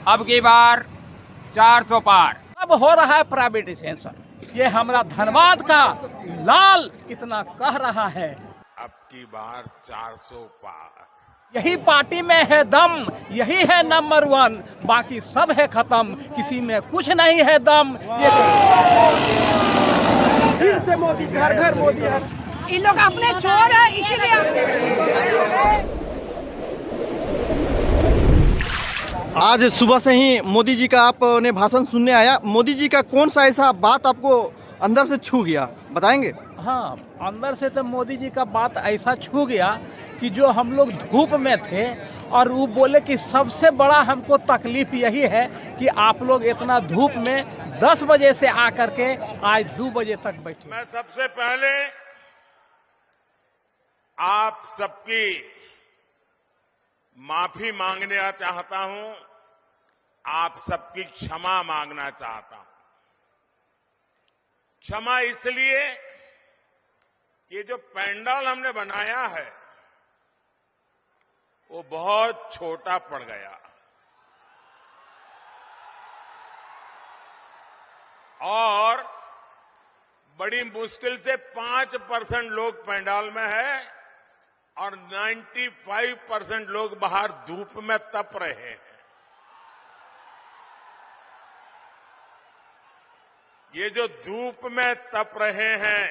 अब की बार 400 पार। अब हो रहा है प्राइवेटाइजेशन, ये हमारा धनबाद का लाल इतना कह रहा है। अब की बार 400 पार। यही पार्टी में है दम, यही है नंबर 1, बाकी सब है खत्म, किसी में कुछ नहीं है दम। ये फिर से मोदी, घर घर मोदी है। इन लोग अपने चोर है, इसीलिए आज सुबह से ही मोदी जी का आपने भाषण सुनने आया। मोदी जी का कौन सा ऐसा बात आपको अंदर से छू गया, बताएंगे? हाँ, अंदर से तो मोदी जी का बात ऐसा छू गया कि जो हम लोग धूप में थे और वो बोले कि सबसे बड़ा हमको तकलीफ यही है कि आप लोग इतना धूप में 10 बजे से आकर के आज 2 बजे तक बैठे। मैं सबसे पहले आप सबकी माफी मांगना चाहता हूं, आप सबकी क्षमा मांगना चाहता हूं। क्षमा इसलिए कि जो पंडाल हमने बनाया है वो बहुत छोटा पड़ गया और बड़ी मुश्किल से 5% लोग पंडाल में है और 95% लोग बाहर धूप में तप रहे हैं। ये जो धूप में तप रहे हैं,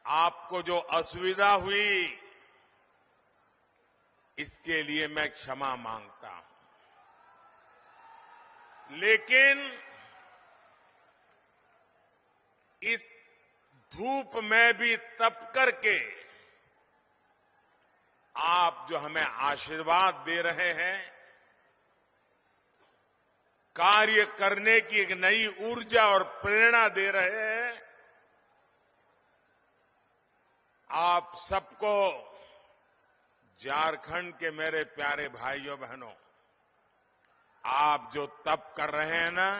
आपको जो असुविधा हुई, इसके लिए मैं क्षमा मांगता हूं। लेकिन इस धूप में भी तप करके आप जो हमें आशीर्वाद दे रहे हैं, कार्य करने की एक नई ऊर्जा और प्रेरणा दे रहे हैं, आप सबको, झारखंड के मेरे प्यारे भाइयों बहनों, आप जो तप कर रहे हैं ना,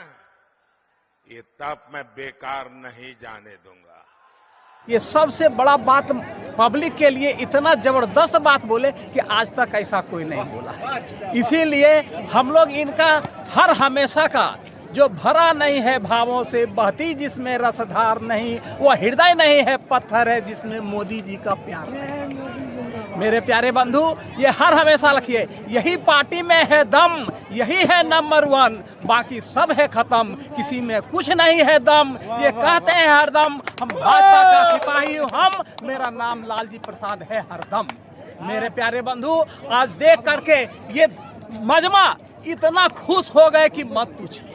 ये तप मैं बेकार नहीं जाने दूंगा। ये सबसे बड़ा बात पब्लिक के लिए इतना जबरदस्त बात बोले कि आज तक ऐसा कोई नहीं बोला है। इसीलिए हम लोग इनका हर हमेशा का जो भरा नहीं है भावों से, बहती जिसमें रसधार नहीं, वो हृदय नहीं है पत्थर है जिसमें मोदी जी का प्यार नहीं। मेरे प्यारे बंधु, ये हर हमेशा रखिए, यही पार्टी में है दम, यही है नंबर 1, बाकी सब है खत्म, किसी में कुछ नहीं है दम। ये कहते हैं हरदम, हम भाजपा का सिपाही हूँ, हम, मेरा नाम लालजी प्रसाद है हरदम। मेरे प्यारे बंधु, आज देख करके ये मजमा इतना खुश हो गए कि मत पूछिए।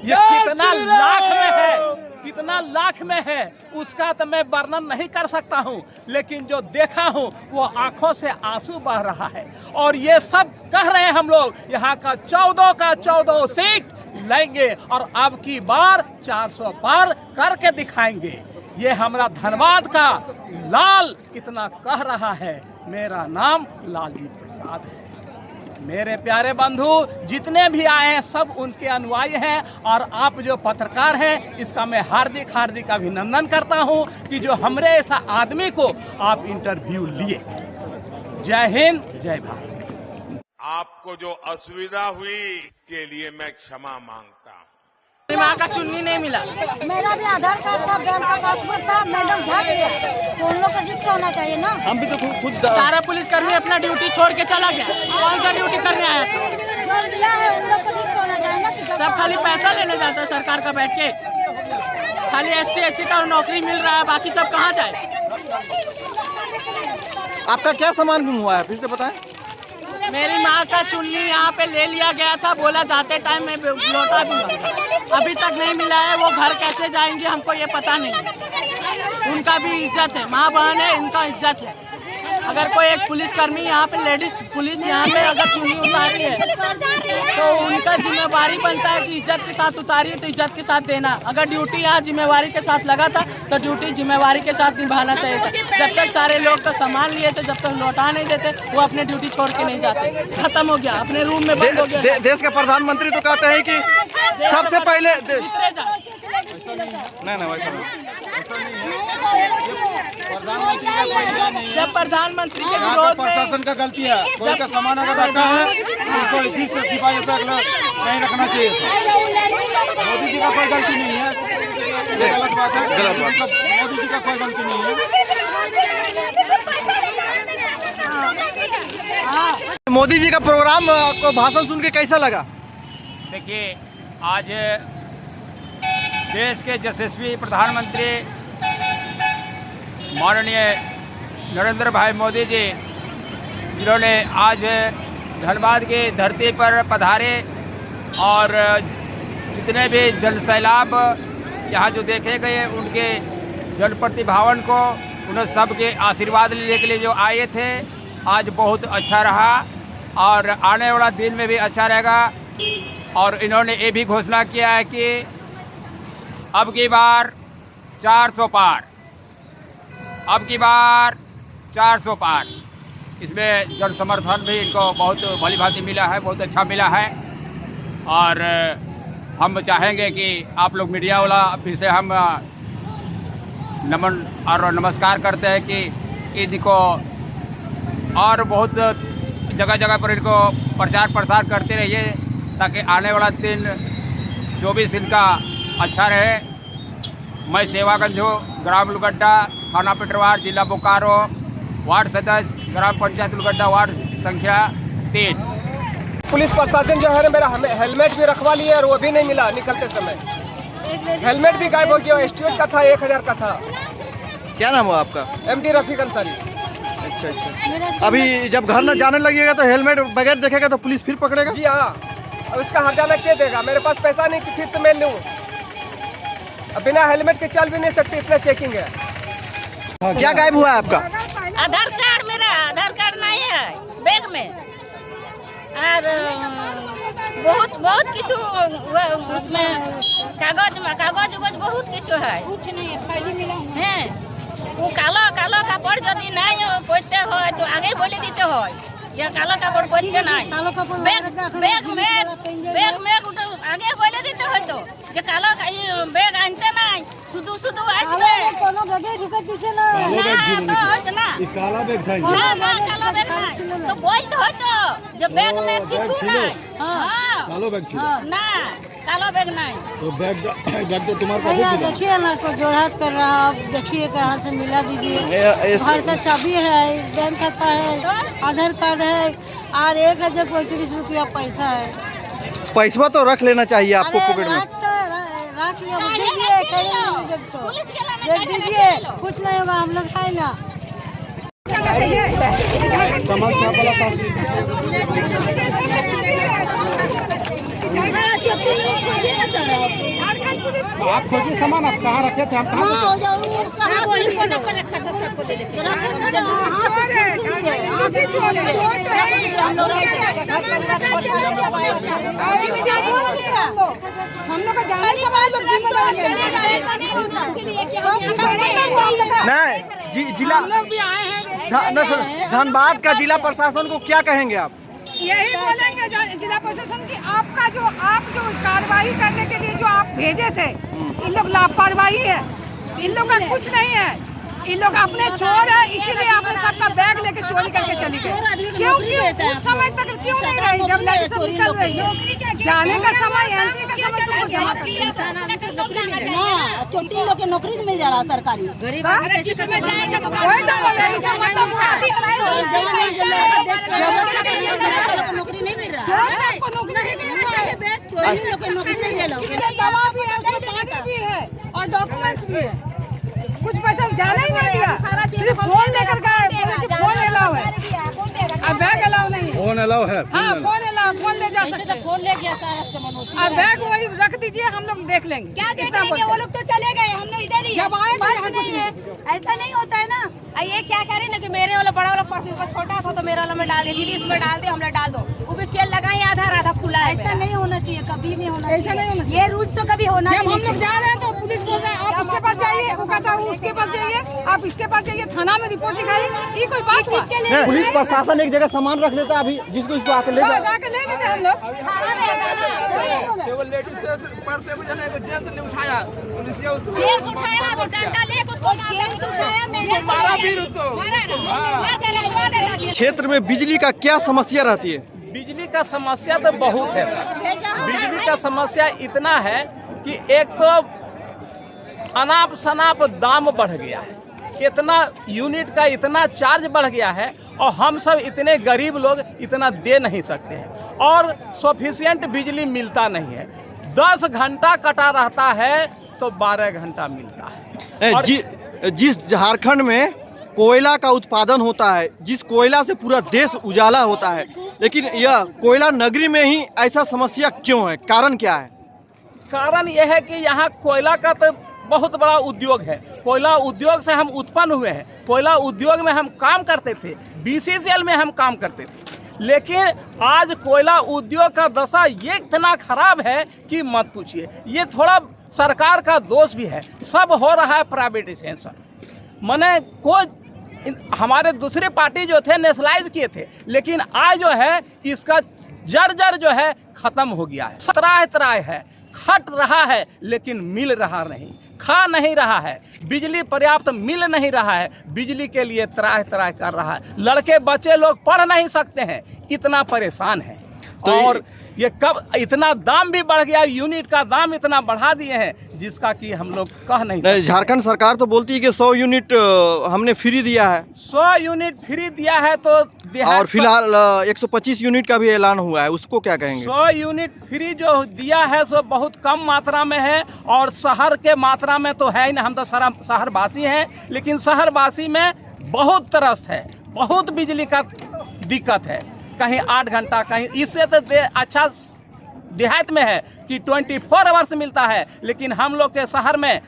ये कितना लाख में है, कितना लाख में है उसका तो मैं वर्णन नहीं कर सकता हूं, लेकिन जो देखा हूं वो आंखों से आंसू बह रहा है। और ये सब कह रहे हैं हम लोग यहाँ का 14 सीट लेंगे और अब की बार 400 पार करके दिखाएंगे। ये हमारा धनबाद का लाल इतना कह रहा है, मेरा नाम लालजी प्रसाद है। मेरे प्यारे बंधु, जितने भी आए हैं सब उनके अनुयायी हैं और आप जो पत्रकार हैं, इसका मैं हार्दिक अभिनंदन करता हूं कि जो हमरे ऐसा आदमी को आप इंटरव्यू लिए। जय हिंद, जय भारत। आपको जो असुविधा हुई, इसके लिए मैं क्षमा मांगता हूं। माँ का चुन्नी नहीं मिला। मेरा भी आधार कार्ड था, बैंक का पासबुक था, मैडम झाड़ गया, तो उन लोग का रिक्स होना चाहिए ना। हम भी तो खुद सारा पुलिसकर्मी अपना ड्यूटी छोड़ के चला गया। कौन सा ड्यूटी करने आया था? जो दिया है उन लोग को रिक्स होना चाहिए ना कि सब खाली पैसा लेने जाता है सरकार का, बैठ के खाली ST SC का नौकरी मिल रहा है, बाकी सब कहाँ जाए? आपका क्या सामान गुम हुआ है, फिर से बताएं। मेरी माँ का चुन्नी यहाँ पे ले लिया गया था, बोला जाते टाइम में लौटा दूंगा, अभी तक नहीं मिला है। वो घर कैसे जाएंगे हमको ये पता नहीं। उनका भी इज्जत है, माँ बहन है, इनका इज्जत है। अगर कोई एक पुलिसकर्मी यहाँ पे, लेडीज पुलिस यहाँ पे अगर चुन्नी उतारी है तो उनका जिम्मेवारी बनता है कि इज्जत के साथ उतारी है तो इज्जत के साथ देना। अगर ड्यूटी यहाँ जिम्मेवारी के साथ लगा था तो ड्यूटी जिम्मेवारी के साथ निभाना चाहिए था। जब तक सारे लोग का सामान लिए थे, जब तक लौटा नहीं देते, वो अपने ड्यूटी छोड़ के नहीं जाते। खत्म हो गया, अपने रूम में बंद हो गया। देश के प्रधानमंत्री तो कहते हैं कि सबसे पहले नहीं नहीं वैसा नहीं। जब प्रधानमंत्री के यहाँ का विरोध में प्रशासन का गलती है। कोई का सामान अगर रखा है उसको 20 से सिपाही तक नहीं रखना चाहिए। मोदी जी का कोई गलती नहीं है, ये गलत बात है। मोदी जी का कोई गलती नहीं है। मोदी जी का प्रोग्राम को भाषण सुन के कैसा लगा? देखिए, आज देश के यशस्वी प्रधानमंत्री माननीय नरेंद्र भाई मोदी जी, जिन्होंने आज धनबाद की धरती पर पधारे और जितने भी जन सैलाब यहाँ जो देखे गए, उनके जनप्रतिभावन को, उन्हें सबके आशीर्वाद लेने के लिए जो आए थे, आज बहुत अच्छा रहा और आने वाला दिन में भी अच्छा रहेगा। और इन्होंने ये भी घोषणा किया है कि अब की बार 400 पार, अब की बार 400 पार। इसमें जन समर्थन भी इनको बहुत भली भांति मिला है, बहुत अच्छा मिला है। और हम चाहेंगे कि आप लोग मीडिया वाला फिर से हम नमन और नमस्कार करते हैं कि इनको और बहुत जगह जगह पर इनको प्रचार प्रसार करते रहिए, ताकि आने वाला दिन 24 इनका अच्छा रहे। मैं सेवागंज हूँ, ग्राम उलगड्डा, थाना पिटरवार, जिला बोकारो, वार्ड सदस्य, ग्राम पंचायत उलगड्डा, वार्ड संख्या 3। पुलिस प्रशासन जो है ना, मेरा हेलमेट भी रखवा लिया और वो भी नहीं मिला निकलते समय। हेलमेट भी गायब हो गया, स्टूडेंट का था, 1000 का था। क्या नाम हुआ आपका? MD रफीक अंसारी। अच्छा अच्छा। अभी जब घर न जाने लगेगा तो हेलमेट बगैर देखेगा तो पुलिस फिर पकड़ेगा? जी हाँ, अब इसका हर्जाना क्या देगा? मेरे पास पैसा नहीं कि फिर से मैं लूँ। अब बिना हेलमेट के चल भी नहीं सकते, इतना चेकिंग है। क्या गायब हुआ है आपका? आधार कार्ड, मेरा आधार कार्ड नहीं है बैग में, और बहुत किछु उसमें कागज बहुत किछु है। कुछ नहीं है, खाली मिला है। वो काला कापड़ यदि नहीं पड़ते हो तो आगे बोले देते हो, या काला कापड़ पड़ते नहीं, बैग में आगे बोले देते हो तो जे काला बैग आनते नहीं, शुद्ध आसबे कोनो बैगे रुके दिसे ना काला बैग नहीं तो बोल दो तो जे बैग में किछु नहीं। हां, कालो बैग ना, काला बैग नहीं तो बैग तो तुम्हारे भैया देखिए ना, को जोड़हाट कर रहा, आप देखिए कहाँ से मिला दीजिए। घर का चाबी है, बैंक खाता है, आधार कार्ड है, और 1035 रुपया पैसा है। पैसा तो रख लेना चाहिए आपको पॉकेट में। रख लिया, देख दीजिए, कुछ नहीं होगा, हम लोग खाए ना। आप खोजिए सामान, आप कहाँ रखे थे? हम कहाँ नहीं, जिला धनबाद का जिला प्रशासन को क्या कहेंगे आप? यही बोलेंगे जिला प्रशासन की, आप जो कार्रवाई करने के लिए जो आप भेजे थे, इन लोग लापरवाही है, इन लोग का कुछ नहीं है, इन लोग अपने चोर है, इसीलिए आपने सबका बैग लेके चोरी करके चली गई। क्यों उस समय तक क्यों नहीं रही जब लड़की सब निकल रही है? जाने का समय, एंट्री का समय छोटी लोग के नौकरी मिल जा रहा सरकारी, नौकरी नहीं मिल रहा, भी है और डॉक्यूमेंट्स भी है, कुछ पैसा जाना ही नहीं दिया, सिर्फ फोन लेकर गए, फोन अलाउ है, बैग अलाउ नहीं है। फोन अलाउ है? हाँ, फोन अलाउ, फोन ले जा सकते हैं। फोन ले गया सारा सामान, और बैग वही रख दीजिए, हम लोग देख लेंगे। क्या देखेंगे, वो लोग तो चले गए, हम लोग इधर ही जब आए बस नहीं है, ऐसा नहीं होता है ना। ये क्या करें ना कि मेरे वाला बड़ा वाला पर्स छोटा था तो मेरा वाला में डाल दे, दीदी इसमें डाल दे, हमने डाल दो, वो भी चेल लगा ही आधा खुला है। ऐसा नहीं होना चाहिए, कभी नहीं होना चाहिए। ऐसा नहीं होना चाहिए। ये रूल्स तो कभी होना जब नहीं हम लोग जा रहे हैं तो पुलिस बोल रहा है आप उसके पास जाइए, वो कहता है उसके पास जाइए, आप इसके पास जाइए, थाना में रिपोर्ट लिखाइए। ये कोई बात चीज के लिए पुलिस प्रशासन एक जगह सामान रख लेता है, अभी जिसको इसको आके ले जाए। जाके ले लेते हम लोग। जेल से उठाया वो डंडा लेके उसको जेल से उठाया, मैंने मारा फिर उसको। क्षेत्र में बिजली का क्या समस्या रहती है? बिजली का समस्या तो बहुत है सर। बिजली का समस्या इतना है कि एक तो अनाप शनाप दाम बढ़ गया है, इतना यूनिट का इतना चार्ज बढ़ गया है और हम सब इतने गरीब लोग इतना दे नहीं सकते हैं और सफिशिएंट बिजली मिलता नहीं है। 10 घंटा कटा रहता है तो 12 घंटा मिलता है। जिस झारखंड में कोयला का उत्पादन होता है, जिस कोयला से पूरा देश उजाला होता है, लेकिन यह कोयला नगरी में ही ऐसा समस्या क्यों है? कारण क्या है? कारण यह है कि यहाँ कोयला का तो बहुत बड़ा उद्योग है। कोयला उद्योग से हम उत्पन्न हुए हैं। कोयला उद्योग में हम काम करते थे, BCCL में हम काम करते थे, लेकिन आज कोयला उद्योग का दशा ये इतना खराब है कि मत पूछिए। ये थोड़ा सरकार का दोष भी है, सब हो रहा है प्राइवेटाइजेशन। मैंने हमारे दूसरी पार्टी जो थे नेशनलाइज किए थे, लेकिन आज जो है इसका जर्जर जो है खत्म हो गया है। त्राय है, खट रहा है लेकिन मिल रहा नहीं, खा नहीं रहा है, बिजली पर्याप्त मिल नहीं रहा है, बिजली के लिए त्राह कर रहा है। लड़के बच्चे लोग पढ़ नहीं सकते हैं, इतना परेशान है। तो और ये कब इतना दाम भी बढ़ गया, यूनिट का दाम इतना बढ़ा दिए हैं जिसका कि हम लोग कह नहीं सकते। झारखंड सरकार तो बोलती है कि 100 यूनिट हमने फ्री दिया है। 100 यूनिट फ्री दिया है तो और फिलहाल 125 यूनिट का भी ऐलान हुआ है, उसको क्या कहेंगे? 100 यूनिट फ्री जो दिया है सो बहुत कम मात्रा में है और शहर के मात्रा में तो है ही ना। हम तो शहरवासी हैं, लेकिन शहरवासी में बहुत तरस है, बहुत बिजली का दिक्कत है। कहीं 8 घंटा, कहीं इससे तो अच्छा देहात में है कि 24 आवर्स मिलता है, लेकिन हम लोग के शहर में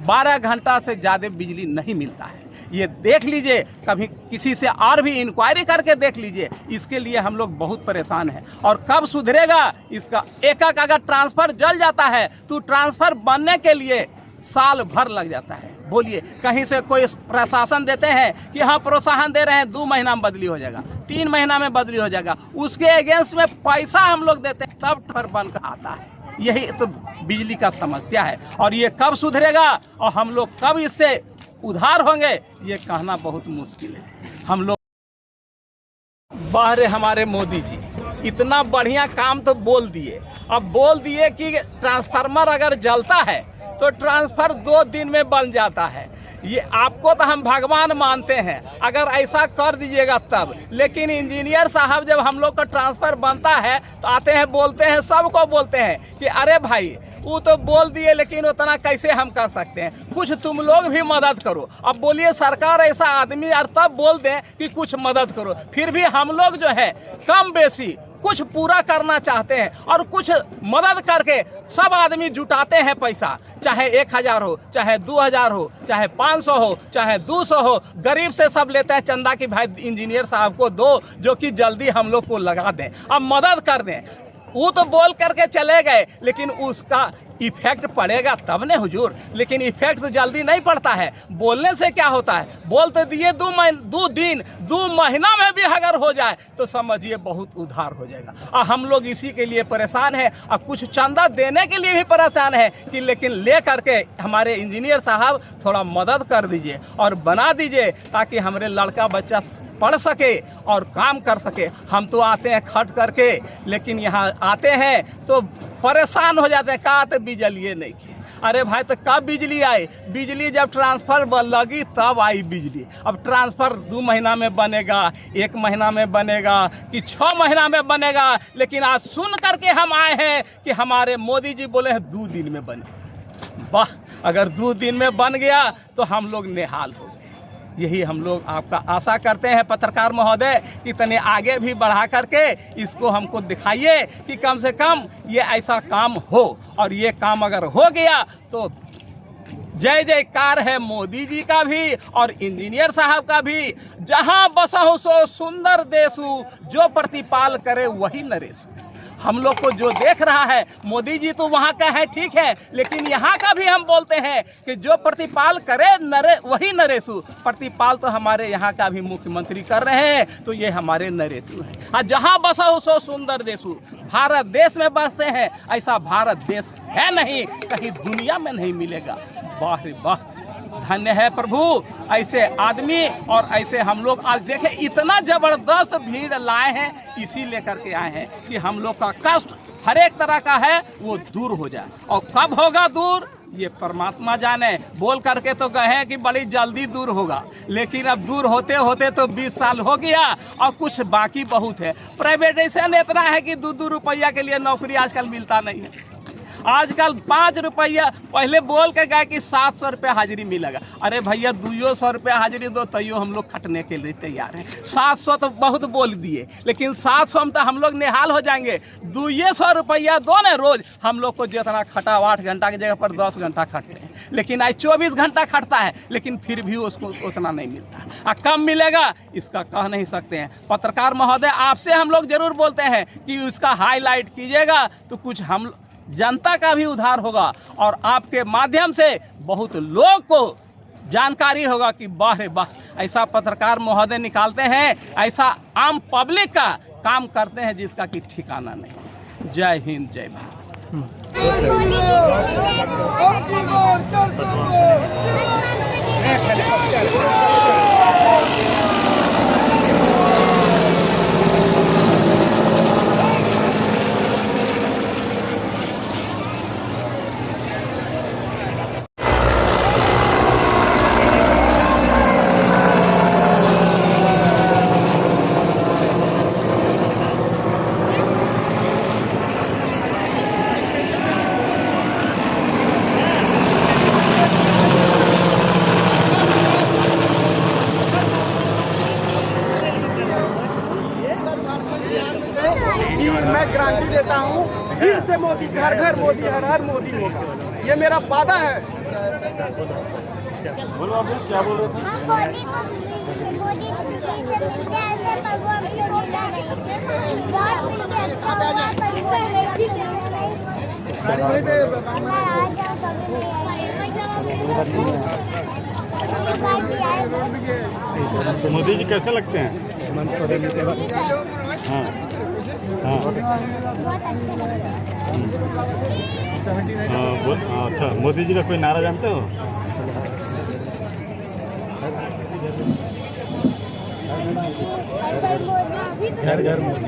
12 घंटा से ज़्यादा बिजली नहीं मिलता है। ये देख लीजिए, कभी किसी से और भी इंक्वायरी करके देख लीजिए। इसके लिए हम लोग बहुत परेशान हैं और कब सुधरेगा इसका। एक अगर ट्रांसफ़र जल जाता है तो ट्रांसफ़र बनने के लिए साल भर लग जाता है। बोलिए, कहीं से कोई प्रशासन देते हैं कि हाँ प्रोत्साहन दे रहे हैं, 2 महीना में बदली हो जाएगा, 3 महीना में बदली हो जाएगा, उसके अगेंस्ट में पैसा हम लोग देते हैं तब पर बनकर आता है। यही तो बिजली का समस्या है और ये कब सुधरेगा और हम लोग कब इससे उधार होंगे ये कहना बहुत मुश्किल है। हम लोग बाहर हमारे मोदी जी इतना बढ़िया काम तो बोल दिए, अब बोल दिए कि ट्रांसफार्मर अगर जलता है तो ट्रांसफ़र 2 दिन में बन जाता है। ये आपको तो हम भगवान मानते हैं, अगर ऐसा कर दीजिएगा तब। लेकिन इंजीनियर साहब जब हम लोग का ट्रांसफ़र बनता है तो आते हैं, बोलते हैं, सबको बोलते हैं कि अरे भाई वो तो बोल दिए लेकिन उतना कैसे हम कर सकते हैं, कुछ तुम लोग भी मदद करो। अब बोलिए सरकार ऐसा आदमी और तब बोल दें कि कुछ मदद करो, फिर भी हम लोग जो है कम बेसी कुछ पूरा करना चाहते हैं और कुछ मदद करके सब आदमी जुटाते हैं पैसा, चाहे 1000 हो, चाहे 2000 हो, चाहे 500 हो, चाहे 200 हो। गरीब से सब लेते हैं चंदा कि भाई इंजीनियर साहब को दो जो कि जल्दी हम लोग को लगा दें, अब मदद कर दें। वो तो बोल करके चले गए, लेकिन उसका इफेक्ट पड़ेगा तब ने हुजूर। लेकिन इफेक्ट तो जल्दी नहीं पड़ता है, बोलने से क्या होता है। बोल तो दिए 2 दिन 2 महीना में भी अगर हो जाए तो समझिए बहुत उधार हो जाएगा। और हम लोग इसी के लिए परेशान हैं और कुछ चंदा देने के लिए भी परेशान है कि लेकिन ले करके हमारे इंजीनियर साहब थोड़ा मदद कर दीजिए और बना दीजिए ताकि हमारे लड़का बच्चा पढ़ सके और काम कर सके। हम तो आते हैं खट करके, लेकिन यहाँ आते हैं तो परेशान हो जाते हैं, कहा तो बिजली नहीं थी। अरे भाई तो कब बिजली आई? बिजली जब ट्रांसफ़र लगी तब आई बिजली। अब ट्रांसफ़र 2 महीना में बनेगा, 1 महीना में बनेगा कि 6 महीना में बनेगा। लेकिन आज सुन करके हम आए हैं कि हमारे मोदी जी बोले हैं 2 दिन में बने। वाह, अगर 2 दिन में बन गया तो हम लोग निहाल हो गए। यही हम लोग आपका आशा करते हैं पत्रकार महोदय कि तने आगे भी बढ़ा करके इसको हमको दिखाइए कि कम से कम ये ऐसा काम हो। और ये काम अगर हो गया तो जय जयकार है मोदी जी का भी और इंजीनियर साहब का भी। जहां बसहु सो सुंदर देशु, जो प्रतिपाल करे वही नरेशु। हम लोग को जो देख रहा है, मोदी जी तो वहाँ का है ठीक है, लेकिन यहाँ का भी हम बोलते हैं कि जो प्रतिपाल करे नरे वही नरेशु। प्रतिपाल तो हमारे यहाँ का भी मुख्यमंत्री कर रहे हैं, तो ये हमारे नरेशु हैं। और जहाँ बसा सो सुंदर देशु, भारत देश में बसते हैं, ऐसा भारत देश है नहीं, कहीं दुनिया में नहीं मिलेगा। वाह रे वाह, धन्य है प्रभु ऐसे आदमी। और ऐसे हम लोग आज देखें इतना ज़बरदस्त भीड़ लाए हैं, इसी लेकर के आए हैं कि हम लोग का कष्ट हर एक तरह का है वो दूर हो जाए। और कब होगा दूर ये परमात्मा जाने। बोल करके तो गए हैं कि बड़ी जल्दी दूर होगा, लेकिन अब दूर होते होते तो 20 साल हो गया और कुछ बाकी बहुत है। प्राइवेटाइजेशन इतना है कि 2-2 रुपया के लिए नौकरी आजकल मिलता नहीं है। आजकल 5 रुपया, पहले बोल के गए कि 700 रुपया हाजिरी मिलेगा। अरे भैया 200 रुपया हाजिरी दो तैयो हम लोग खटने के लिए तैयार हैं। 700 तो बहुत बोल दिए, लेकिन 700 में तो हम लोग निहाल हो जाएंगे। 200 रुपया दो ना रोज, हम लोग को जितना खटा 8 घंटा की जगह पर 10 घंटा खटते हैं, लेकिन आज 24 घंटा खटता है, लेकिन फिर भी उसको उतना नहीं मिलता। कम मिलेगा इसका कह नहीं सकते हैं। पत्रकार महोदय आपसे हम लोग जरूर बोलते हैं कि उसका हाईलाइट कीजिएगा तो कुछ हम जनता का भी उद्धार होगा और आपके माध्यम से बहुत लोग को जानकारी होगा कि वाह रे वाह, ऐसा पत्रकार महोदय निकालते हैं, ऐसा आम पब्लिक का काम करते हैं जिसका कि ठिकाना नहीं। जय हिंद, जय भारत। मैं गारंटी देता हूँ फिर से मोदी, घर घर मोदी, हर हर मोदी होगा, ये मेरा वादा है। बोलो आप क्या बोल रहे थे? मोदी जी से मिलते हैं, ऐसे प्रभु हमसे मिला नहीं, बहुत मिलके अच्छा हुआ, पर वो नहीं। मैं आ जाऊँ कभी नहीं। मोदी जी कैसे लगते हैं? हाँ हाँ, बहुत अच्छे लगते हैं। अच्छा, मोदी जी का कोई नारा जानते हो? घर घर मोदी, घर घर मोदी।